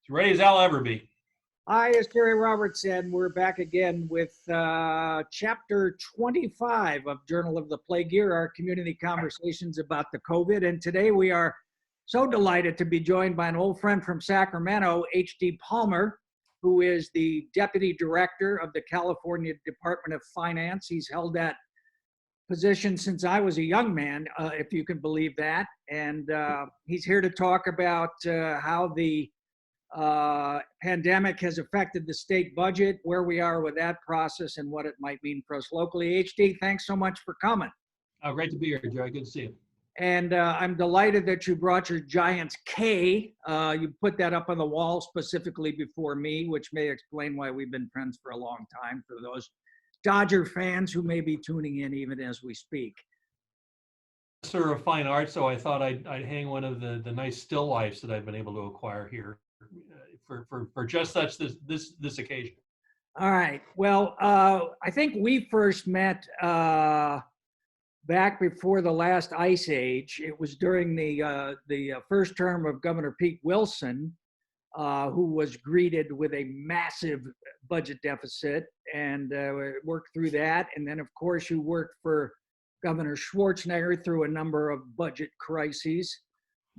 As ready as I'll ever be. Hi, as Terry Roberts said, we're back again with chapter 25 of Journal of the Plague Year, our community conversations about the COVID. And today we are so delighted to be joined by an old friend from Sacramento, H.D. Palmer, who is the Deputy Director of the California Department of Finance. He's held that position since I was a young man, if you can believe that. And he's here to talk about how the pandemic has affected the state budget, where we are with that process, and what it might mean for us locally. HD, thanks so much for coming. Oh, great to be here, Jerry. Good to see you. And I'm delighted that you brought your Giants K. You put that up on the wall specifically before me, which may explain why we've been friends for a long time for those Dodger fans who may be tuning in even as we speak. Sort of fine art, so I thought I'd hang one of the nice still lifes that I've been able to acquire here for just such this occasion. All right. Well, I think we first met back before the last ice age. It was during the first term of Governor Pete Wilson, who was greeted with a massive budget deficit, and worked through that. And then, of course, you worked for Governor Schwarzenegger through a number of budget crises,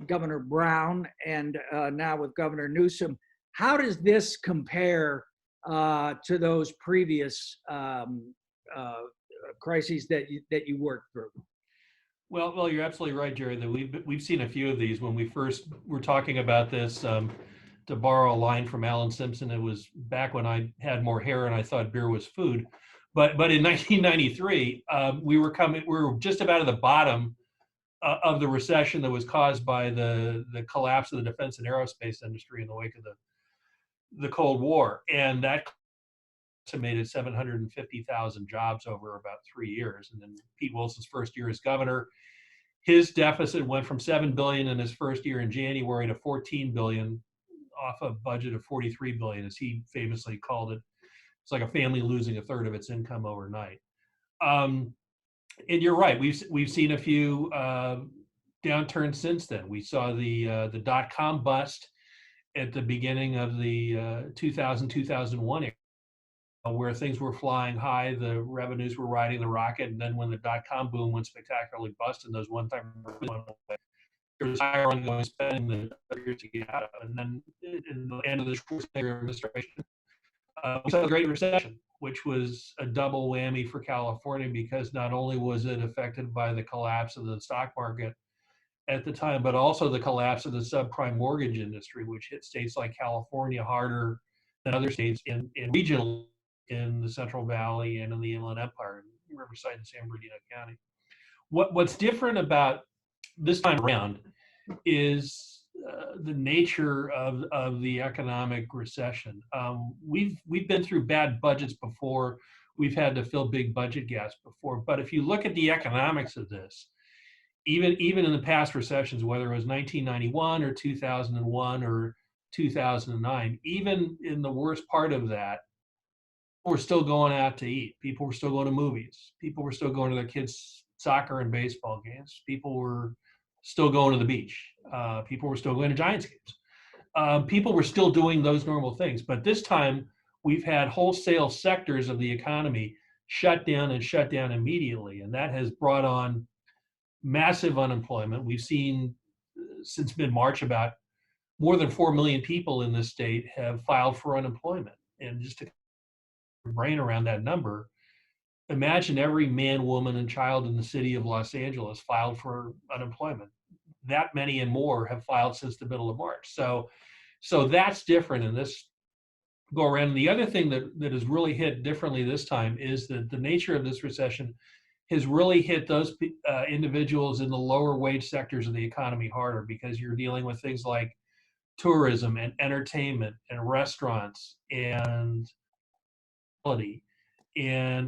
Governor Brown, and now with Governor Newsom. How does this compare to those previous crises that you worked through? Well, you're absolutely right, Jerry. That we've seen a few of these. When we first were talking about this, to borrow a line from Alan Simpson, it was back when I had more hair and I thought beer was food. But in 1993, we were just about at the bottom of the recession that was caused by the collapse of the defense and aerospace industry in the wake of the Cold War, and that estimated 750,000 jobs over about 3 years. And then Pete Wilson's first year as governor, his deficit went from $7 billion in his first year in January to $14 billion off a budget of $43 billion, as he famously called it. It's like a family losing a third of its income overnight. And you're right. We've seen a few downturns since then. We saw the dot-com bust at the beginning of the 2001 era, where things were flying high, the revenues were riding the rocket, and then when the dot-com boom went spectacularly bust and those one-time went away, there was higher ongoing spending that appeared to get out of. And then in the end of the Schwarzenegger administration, we saw the Great Recession, which was a double whammy for California, because not only was it affected by the collapse of the stock market at the time, but also the collapse of the subprime mortgage industry, which hit states like California harder than other states in regional, in the Central Valley and in the Inland Empire, in Riverside and San Bernardino County. What's different about this time around is the nature of the economic recession. We've been through bad budgets before. We've had to fill big budget gaps before. But if you look at the economics of this, even in the past recessions, whether it was 1991 or 2001 or 2009, even in the worst part of that, people were still going out to eat. People were still going to movies. People were still going to their kids' soccer and baseball games. People were still going to the beach. People were still going to Giants games. People were still doing those normal things. But this time, we've had wholesale sectors of the economy shut down immediately. And that has brought on massive unemployment. We've seen since mid-March about more than 4 million people in this state have filed for unemployment. And just to brain around that number, imagine every man, woman, and child in the city of Los Angeles filed for unemployment. That many and more have filed since the middle of March. So that's different in this go around. And the other thing that has really hit differently this time is that the nature of this recession has really hit those individuals in the lower wage sectors of the economy harder, because you're dealing with things like tourism and entertainment and restaurants and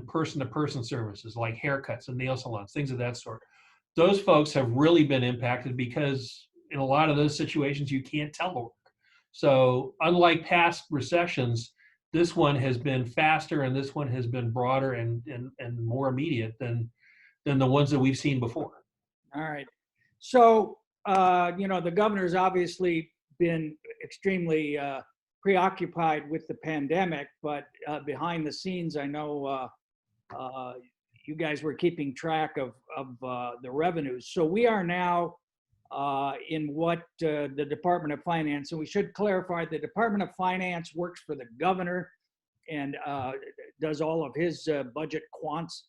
person-to-person services like haircuts and nail salons, things of that sort. Those folks have really been impacted, because in a lot of those situations, you can't telework. So unlike past recessions, this one has been faster, and this one has been broader and more immediate than the ones that we've seen before. All right. So, the governor's obviously been extremely preoccupied with the pandemic, but behind the scenes, I know you guys were keeping track of the revenues. So we are now in what the Department of Finance, and we should clarify, the Department of Finance works for the governor and does all of his budget quants.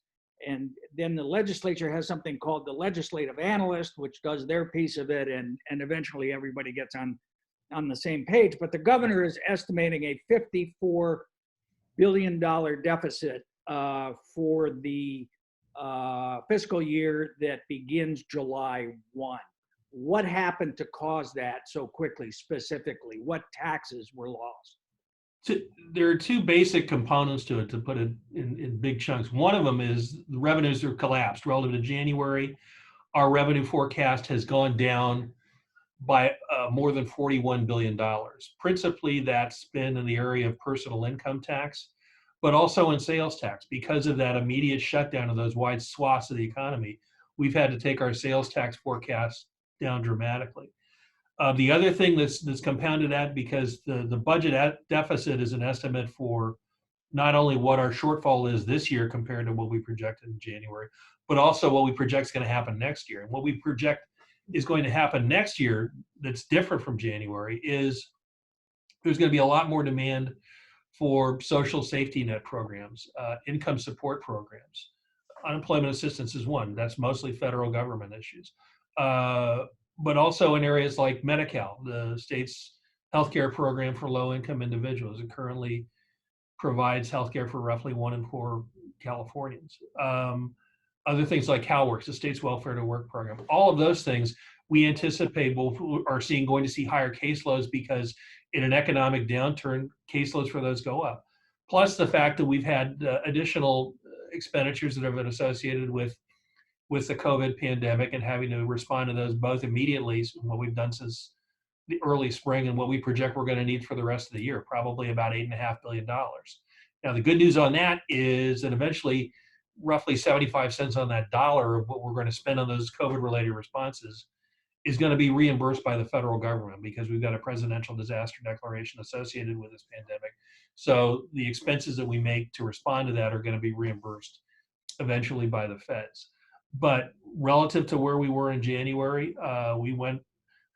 And then the legislature has something called the Legislative Analyst, which does their piece of it, and eventually everybody gets on the same page. But the governor is estimating a $54 billion deficit for the fiscal year that begins July 1. What happened to cause that so quickly, specifically? What taxes were lost? There are two basic components to it, to put it in big chunks. One of them is the revenues are collapsed relative to January. Our revenue forecast has gone down by more than $41 billion. Principally, that's been in the area of personal income tax, but also in sales tax. Because of that immediate shutdown of those wide swaths of the economy, we've had to take our sales tax forecast down dramatically. The other thing that's compounded that, because the budget deficit is an estimate for not only what our shortfall is this year compared to what we projected in January, but also what we project is going to happen next year. And what we project is going to happen next year that's different from January is there's going to be a lot more demand for social safety net programs, income support programs. Unemployment assistance is one. That's mostly federal government issues. But also in areas like Medi-Cal, the state's healthcare program for low-income individuals. It currently provides healthcare for roughly 1 in 4 Californians. Other things like CalWORKs, the state's welfare to work program. All of those things we anticipate going to see higher caseloads, because in an economic downturn, caseloads for those go up. Plus the fact that we've had additional expenditures that have been associated with the COVID pandemic and having to respond to those both immediately, what we've done since the early spring and what we project we're going to need for the rest of the year, probably about $8.5 billion. Now, the good news on that is that eventually roughly 75 cents on that dollar of what we're going to spend on those COVID-related responses is going to be reimbursed by the federal government, because we've got a presidential disaster declaration associated with this pandemic. So the expenses that we make to respond to that are going to be reimbursed eventually by the feds. But relative to where we were in January,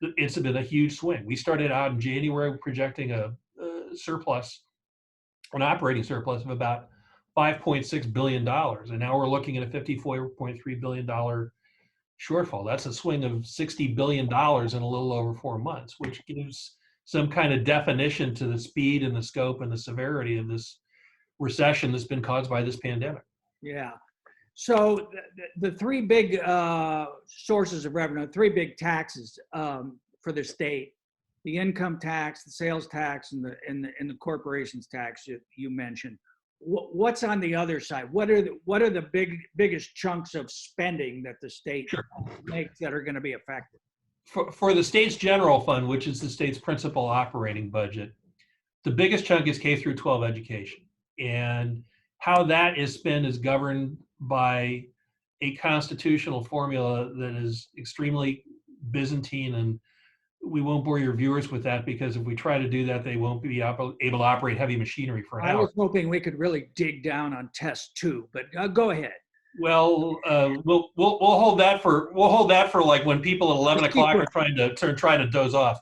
it's been a huge swing. We started out in January projecting a surplus, an operating surplus of about $5.6 billion. And now we're looking at a $54.3 billion shortfall. That's a swing of $60 billion in a little over 4 months, which gives some kind of definition to the speed and the scope and the severity of this recession that's been caused by this pandemic. Yeah. So the three big sources of revenue, three big taxes for the state: the income tax, the sales tax, and the corporations tax you mentioned. What's on the other side? What are the biggest chunks of spending that the state makes that are going to be affected? For the state's general fund, which is the state's principal operating budget, the biggest chunk is K-12 education, and how that is spent is governed by a constitutional formula that is extremely Byzantine, and we won't bore your viewers with that, because if we try to do that, they won't be able to operate heavy machinery for an hour. I was hoping we could really dig down on test 2, but go ahead. Well, we'll hold that for like when people at 11 o'clock are trying to doze off.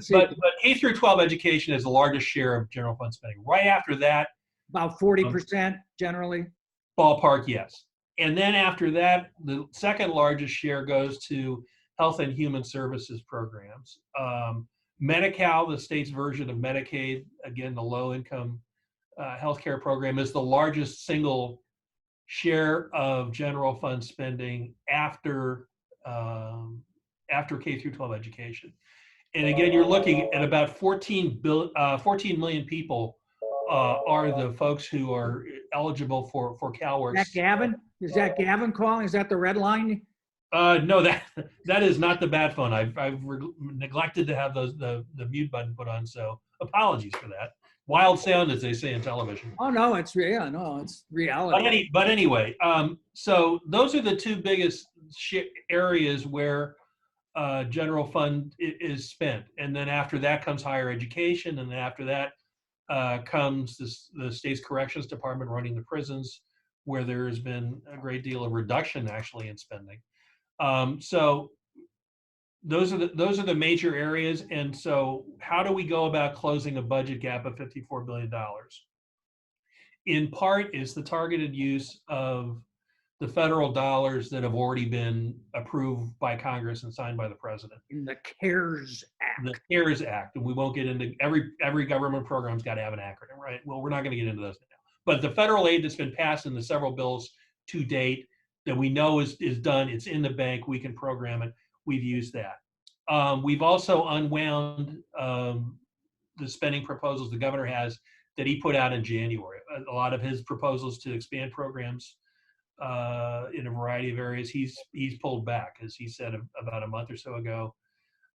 But K-12 education is the largest share of general fund spending. Right after that, about 40% generally. Ballpark, yes. And then after that, the second largest share goes to health and human services programs. Medi-Cal, the state's version of Medicaid, again, the low-income healthcare program, is the largest single share of general fund spending after K-12 education. And again, you're looking at about 14 million people are the folks who are eligible for CalWORKs. Is that Gavin? Is that Gavin calling? Is that the red line? No, that is not the bad phone. I've neglected to have the mute button put on, so apologies for that. Wild sound, as they say in television. Oh no, it's reality. But anyway, so those are the two biggest areas where general fund is spent. And then after that comes higher education. And then after that comes the state's corrections department running the prisons, where there has been a great deal of reduction actually in spending. So those are the major areas. And so how do we go about closing a budget gap of $54 billion? In part is the targeted use of the federal dollars that have already been approved by Congress and signed by the president. In the CARES Act. The CARES Act, and we won't get into every government program's got to have an acronym, right? Well, we're not going to get into those now. But the federal aid that's been passed in the several bills to date that we know is done, it's in the bank, we can program it, we've used that. We've also unwound the spending proposals the governor has that he put out in January. A lot of his proposals to expand programs in a variety of areas, he's pulled back, as he said about a month or so ago.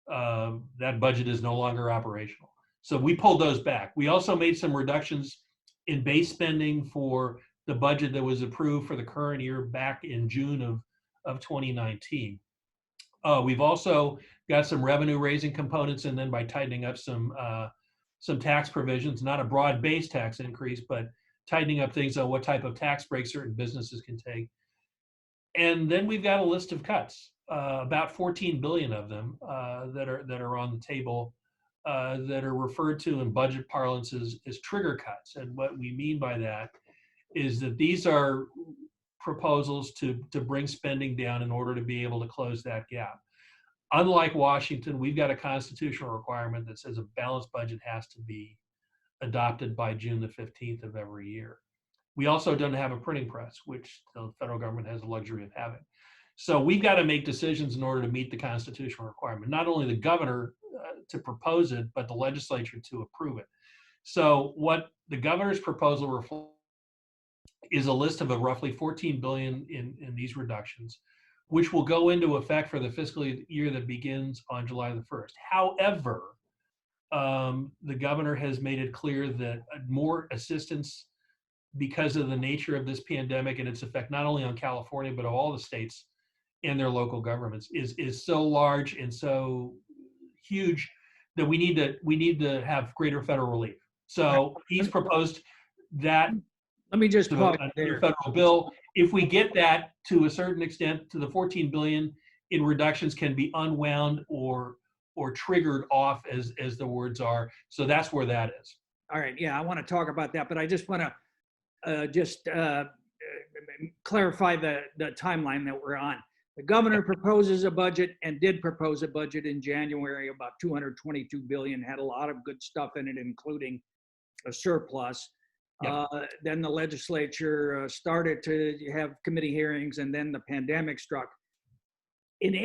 That budget is no longer operational. So we pulled those back. We also made some reductions in base spending for the budget that was approved for the current year back in June of 2019. We've also got some revenue raising components, and then by tightening up some tax provisions, not a broad-based tax increase, but tightening up things on what type of tax breaks certain businesses can take. And then we've got a list of cuts, about 14 billion of them that are on the table, that are referred to in budget parlance as trigger cuts. And what we mean by that is that these are proposals to bring spending down in order to be able to close that gap. Unlike Washington, we've got a constitutional requirement that says a balanced budget has to be adopted by June the 15th of every year. We also don't have a printing press, which the federal government has the luxury of having. So we've got to make decisions in order to meet the constitutional requirement, not only the governor to propose it, but the legislature to approve it. So what the governor's proposal reflects is a list of roughly 14 billion in these reductions, which will go into effect for the fiscal year that begins on July the 1st. However, the governor has made it clear that more assistance, because of the nature of this pandemic and its effect not only on California, but all the states and their local governments, is so large and so huge that we need to have greater federal relief. So he's proposed that. Let me just pause there. Federal bill. If we get that to a certain extent, to the 14 billion in reductions can be unwound or triggered off, as the words are. So that's where that is. All right. Yeah, I want to talk about that, but I just want to clarify the timeline that we're on. The governor proposes a budget and did propose a budget in January, about 222 billion, had a lot of good stuff in it, including a surplus. Yep. Then the legislature started to have committee hearings, and then the pandemic struck. In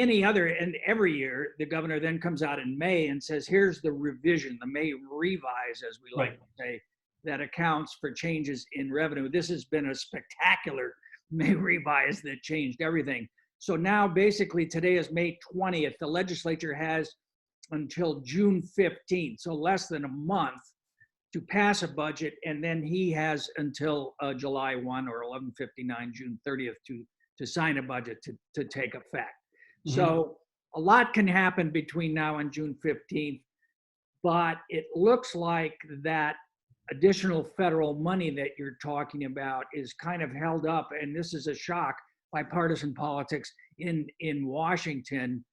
every year, the governor then comes out in May and says, here's the revision, the May revise, as we like to say, that accounts for changes in revenue. This has been a spectacular May revise that changed everything. So now basically today is May 20th. The legislature has until June 15th, so less than a month, to pass a budget, and then he has until July 1 or 11/59, June 30th to sign a budget to take effect. Mm-hmm. So a lot can happen between now and June 15th, but it looks like that additional federal money that you're talking about is kind of held up, and this is a shock by partisan politics in Washington.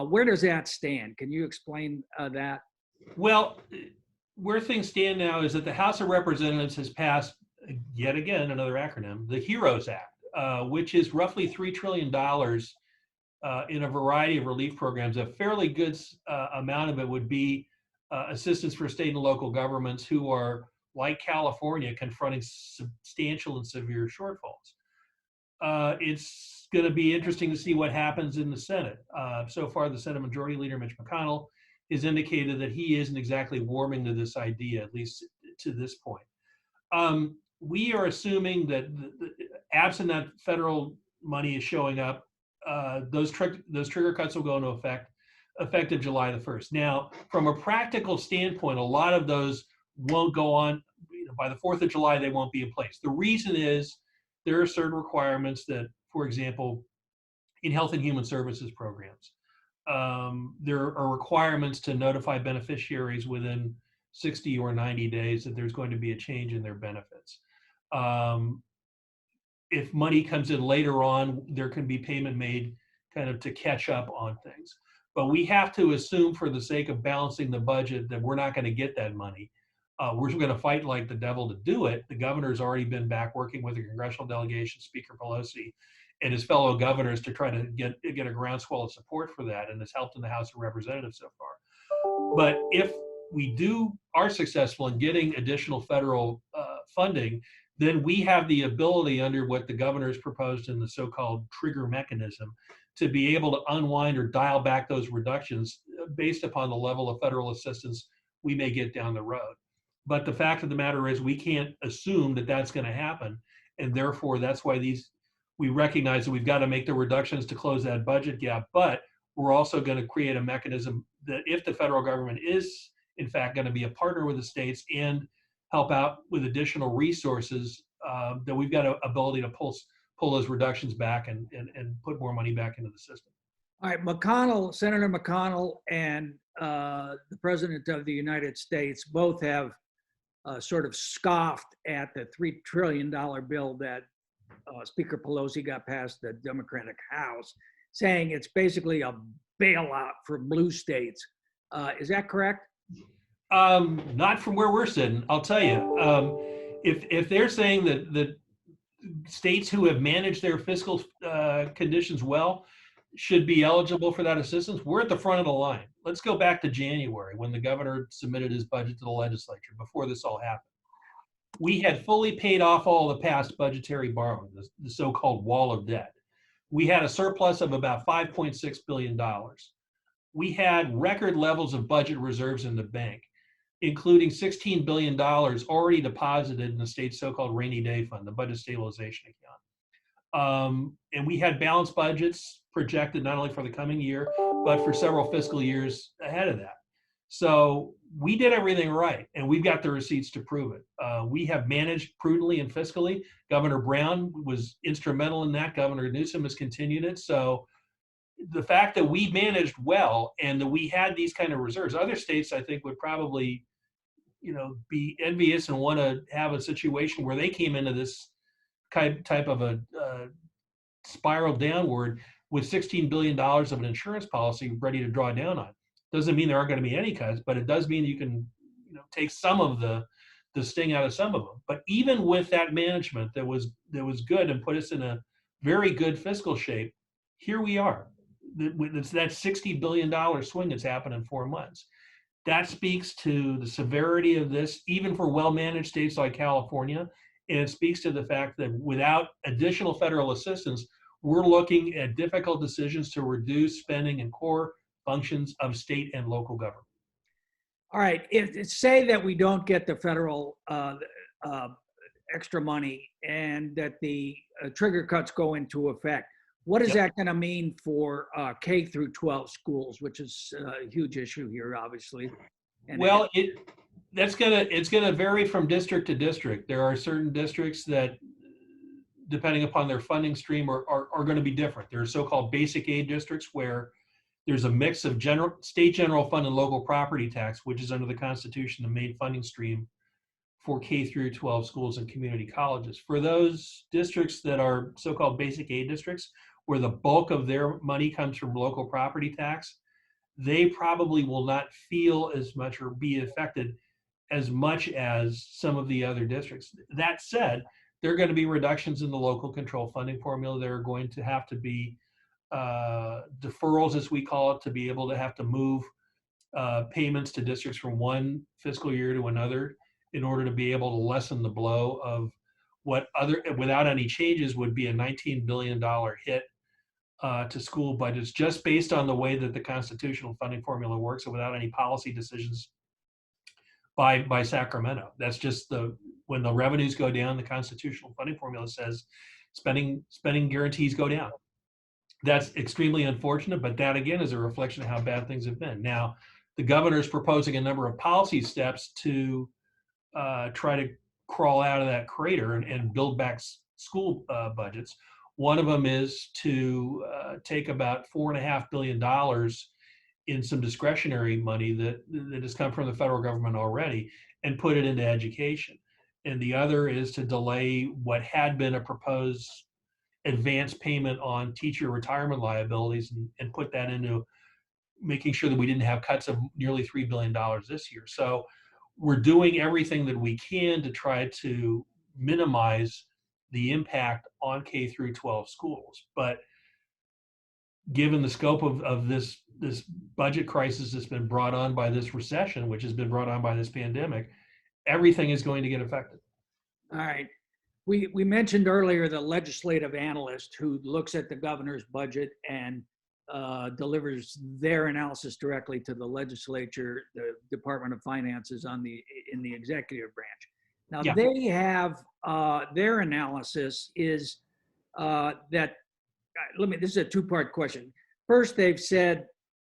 Where does that stand? Can you explain that? Well, where things stand now is that the House of Representatives has passed, yet again, another acronym, the HEROES Act, which is roughly $3 trillion in a variety of relief programs. A fairly good amount of it would be assistance for state and local governments who are, like California, confronting substantial and severe shortfalls. It's going to be interesting to see what happens in the Senate. So far, the Senate Majority Leader, Mitch McConnell, has indicated that he isn't exactly warming to this idea, at least to this point. We are assuming that absent that federal money is showing up, those trigger cuts will go into effect effective July the 1st. Now, from a practical standpoint, a lot of those won't go on. By the 4th of July, they won't be in place. The reason is there are certain requirements that, for example, in health and human services programs, there are requirements to notify beneficiaries within 60 or 90 days that there's going to be a change in their benefits. If money comes in later on, there can be payment made kind of to catch up on things. But we have to assume, for the sake of balancing the budget, that we're not going to get that money. We're going to fight like the devil to do it. The governor's already been back working with the congressional delegation, Speaker Pelosi, and his fellow governors to try to get a groundswell of support for that, and it's helped in the House of Representatives so far. But if we are successful in getting additional federal funding, then we have the ability, under what the governor's proposed in the so-called trigger mechanism, to be able to unwind or dial back those reductions based upon the level of federal assistance we may get down the road. But the fact of the matter is, we can't assume that that's going to happen, and therefore that's why we recognize that we've got to make the reductions to close that budget gap. But we're also going to create a mechanism that, if the federal government is in fact going to be a partner with the states and help out with additional resources, that we've got an ability to pull those reductions back and put more money back into the system. All right, Senator McConnell and the President of the United States both have sort of scoffed at the $3 trillion bill that Speaker Pelosi got past the Democratic House, saying it's basically a bailout for blue states. Is that correct? Not from where we're sitting, I'll tell you. If they're saying that states who have managed their fiscal conditions well should be eligible for that assistance, we're at the front of the line. Let's go back to January, when the governor submitted his budget to the legislature before this all happened. We had fully paid off all the past budgetary borrowing, the so-called wall of debt. We had a surplus of about $5.6 billion. We had record levels of budget reserves in the bank, including $16 billion already deposited in the state's so-called rainy day fund, the budget stabilization account. And we had balanced budgets projected not only for the coming year, but for several fiscal years ahead of that. So we did everything right, and we've got the receipts to prove it. We have managed prudently and fiscally. Governor Brown was instrumental in that. Governor Newsom has continued it. So the fact that we managed well and that we had these kind of reserves, other states, I think, would probably, be envious and want to have a situation where they came into this type of a spiral downward with $16 billion of an insurance policy ready to draw down on. Doesn't mean there aren't going to be any cuts, but it does mean you can take some of the sting out of some of them. But even with that management that was good and put us in a very good fiscal shape, here we are. It's that $60 billion swing that's happened in 4 months. That speaks to the severity of this, even for well-managed states like California. And it speaks to the fact that without additional federal assistance, we're looking at difficult decisions to reduce spending in core functions of state and local government. All right. Say that we don't get the federal extra money and that the trigger cuts go into effect. What is that going to mean for K12 schools, which is a huge issue here, obviously? And well, it's gonna vary from district to district. There are certain districts that, depending upon their funding stream, are going to be different. There are so-called basic aid districts where there's a mix of state general fund and local property tax, which is under the Constitution the main funding stream for K-12 schools and community colleges. For those districts that are so-called basic aid districts, where the bulk of their money comes from local property tax, they probably will not feel as much or be affected as much as some of the other districts. That said, there are going to be reductions in the local control funding formula. There are going to have to be deferrals, as we call it, to be able to have to move payments to districts from one fiscal year to another in order to be able to lessen the blow of what without any changes would be a $19 billion hit to school budgets, just based on the way that the constitutional funding formula works, and without any policy decisions by Sacramento. That's just when the revenues go down, the constitutional funding formula says spending guarantees go down. That's extremely unfortunate, but that again is a reflection of how bad things have been. Now, the governor is proposing a number of policy steps to try to crawl out of that crater and build back school budgets. One of them is to take about $4.5 billion in some discretionary money that has come from the federal government already and put it into education. And the other is to delay what had been a proposed advance payment on teacher retirement liabilities and put that into making sure that we didn't have cuts of nearly $3 billion this year. So we're doing everything that we can to try to minimize the impact on K through 12 schools. But given the scope of this budget crisis that's been brought on by this recession, which has been brought on by this pandemic, everything is going to get affected. All right. We mentioned earlier the legislative analyst who looks at the governor's budget and delivers their analysis directly to the legislature, the Department of Finances in the executive branch. Now Yeah. they have their analysis is that. This is a two-part question. First, they've said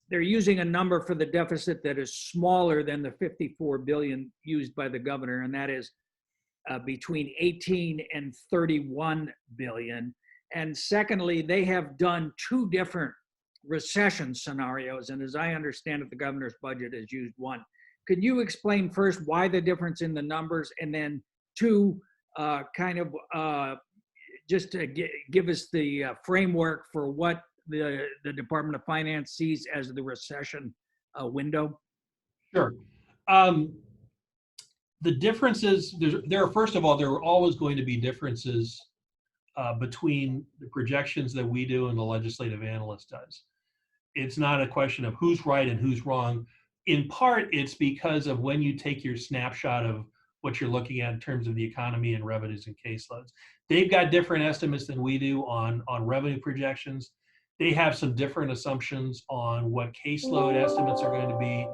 they're using a number for the deficit that is smaller than the 54 billion used by the governor, and that is between 18 and 31 billion. And secondly, they have done two different recession scenarios, and as I understand it, the governor's budget has used one. Could you explain first why the difference in the numbers, and then two, just to give us the framework for what the Department of Finance sees as the recession window? Sure. The differences, first of all, there are always going to be differences between the projections that we do and the legislative analyst does. It's not a question of who's right and who's wrong. In part, it's because of when you take your snapshot of what you're looking at in terms of the economy and revenues and caseloads. They've got different estimates than we do on revenue projections. They have some different assumptions on what caseload estimates are going to be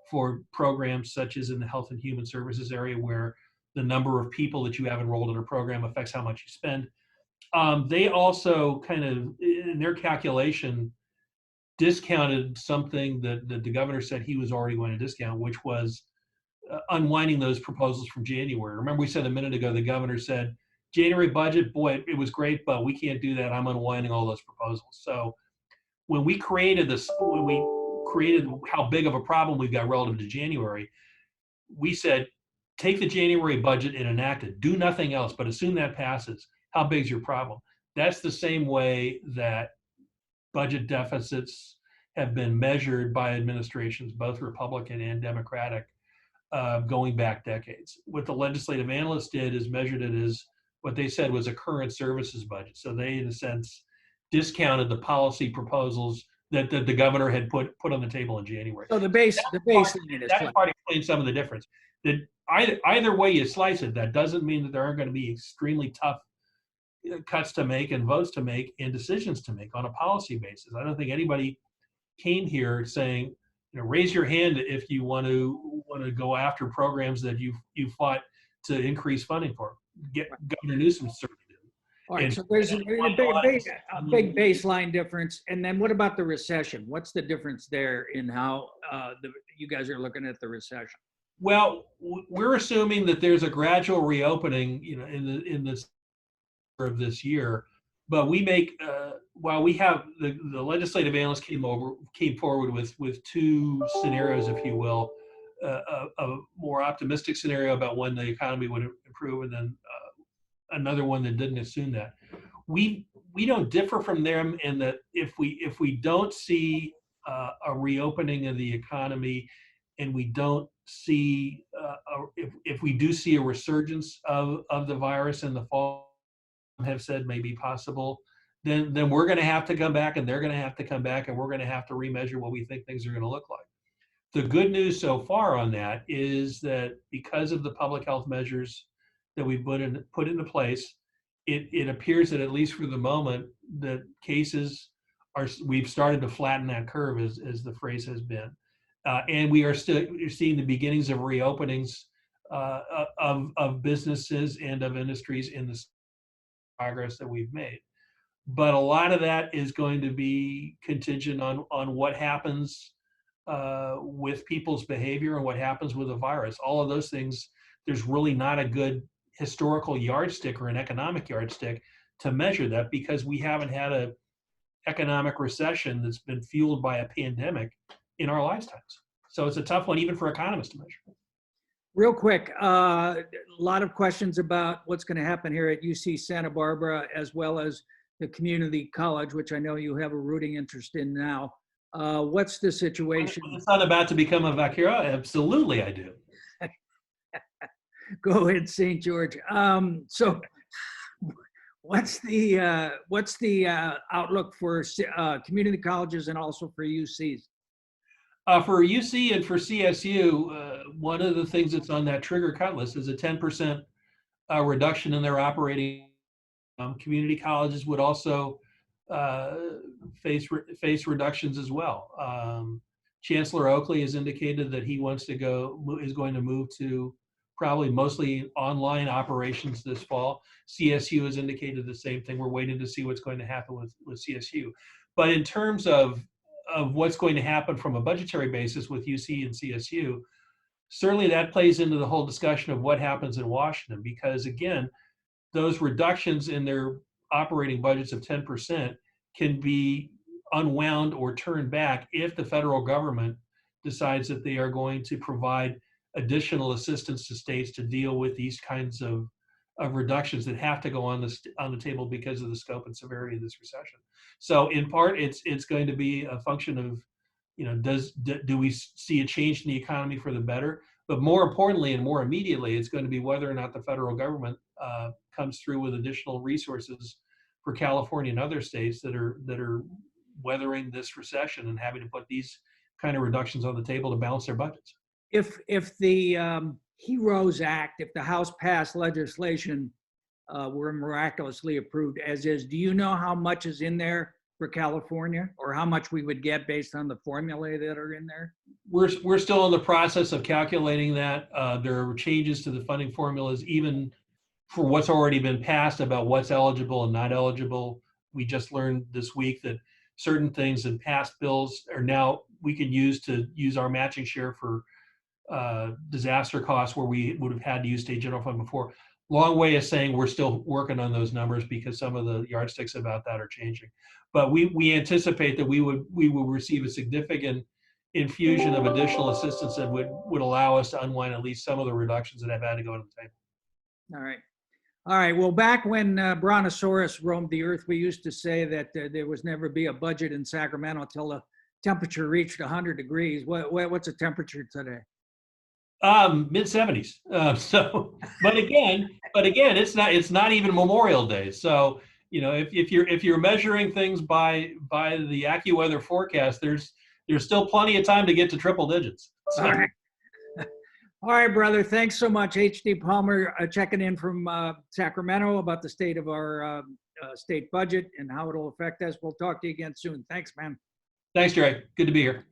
for programs such as in the health and human services area, where the number of people that you have enrolled in a program affects how much you spend. They also kind of, in their calculation, discounted something that the governor said he was already going to discount, which was unwinding those proposals from January. Remember, we said a minute ago, the governor said, January budget, boy, it was great, but we can't do that. I'm unwinding all those proposals. So when we created how big of a problem we've got relative to January, we said, take the January budget and enact it. Do nothing else, but assume that passes. How big's your problem? That's the same way that budget deficits have been measured by administrations, both Republican and Democratic, going back decades. What the legislative analyst did is measured it as what they said was a current services budget. So they, in a sense, discounted the policy proposals that the governor had put on the table in January. So the baseline is that's part explains some of the difference. That either way you slice it, that doesn't mean that there aren't going to be extremely tough cuts to make and votes to make and decisions to make on a policy basis. I don't think anybody came here saying, raise your hand if you want to go after programs that you fought to increase funding for. Governor Newsom certainly did. All right, so there's a big baseline difference. And then what about the recession? What's the difference there in how you guys are looking at the recession? Well, we're assuming that there's a gradual reopening, in this of this year, but we make while we have the legislative analysts came forward with two scenarios, if you will, a more optimistic scenario about when the economy would improve, and then another one that didn't assume that. We don't differ from them in that if we don't see a reopening of the economy, and we don't see if we do see a resurgence of the virus in the fall, have said may be possible, then we're going to have to come back, and they're going to have to come back, and we're going to have to remeasure what we think things are going to look like. The good news so far on that is that because of the public health measures that we put into place, it appears that at least for the moment that cases we've started to flatten that curve, as the phrase has been, and we're seeing the beginnings of reopenings of businesses and of industries in the progress that we've made. But a lot of that is going to be contingent on what happens with people's behavior and what happens with the virus. All of those things, there's really not a good historical yardstick or an economic yardstick to measure that, because we haven't had an economic recession that's been fueled by a pandemic in our lifetimes. So it's a tough one even for economists to measure. Real quick, a lot of questions about what's going to happen here at UC Santa Barbara, as well as the community college, which I know you have a rooting interest in now. What's the situation? When it's not about to become a Vakira, absolutely I do. Go ahead, St. George. So what's the outlook for community colleges and also for UCs? For UC and for CSU, one of the things that's on that trigger cut list is a 10% reduction in their operating. Community colleges would also face reductions as well. Chancellor Oakley has indicated that he is going to move to probably mostly online operations this fall. CSU has indicated the same thing. We're waiting to see what's going to happen with CSU. But in terms of what's going to happen from a budgetary basis with UC and CSU, certainly that plays into the whole discussion of what happens in Washington, because again, those reductions in their operating budgets of 10% can be unwound or turned back if the federal government decides that they are going to provide additional assistance to states to deal with these kinds of reductions that have to go on the table because of the scope and severity of this recession. So in part, it's going to be a function of, do we see a change in the economy for the better? But more importantly and more immediately, it's going to be whether or not the federal government comes through with additional resources for California and other states that are weathering this recession and having to put these kind of reductions on the table to balance their budgets. If the HEROES Act, if the House passed legislation were miraculously approved as is, do you know how much is in there for California, or how much we would get based on the formulae that are in there? We're still in the process of calculating that. There are changes to the funding formulas, even for what's already been passed about what's eligible and not eligible. We just learned this week that certain things in past bills are now we can use our matching share for disaster costs where we would have had to use state general fund before. Long way of saying we're still working on those numbers because some of the yardsticks about that are changing. But we anticipate that we will receive a significant infusion of additional assistance that would allow us to unwind at least some of the reductions that have had to go to the table. All right. Well, back when Brontosaurus roamed the earth, we used to say that there was never be a budget in Sacramento till the temperature reached 100 degrees. What's the temperature today? Mid 70s. But again, it's not even Memorial Day. So, if you're measuring things by the AccuWeather forecast, there's still plenty of time to get to triple digits. So. All right, brother. Thanks so much. H.D. Palmer checking in from Sacramento about the state of our state budget and how it'll affect us. We'll talk to you again soon. Thanks, man. Thanks, Jerry. Good to be here.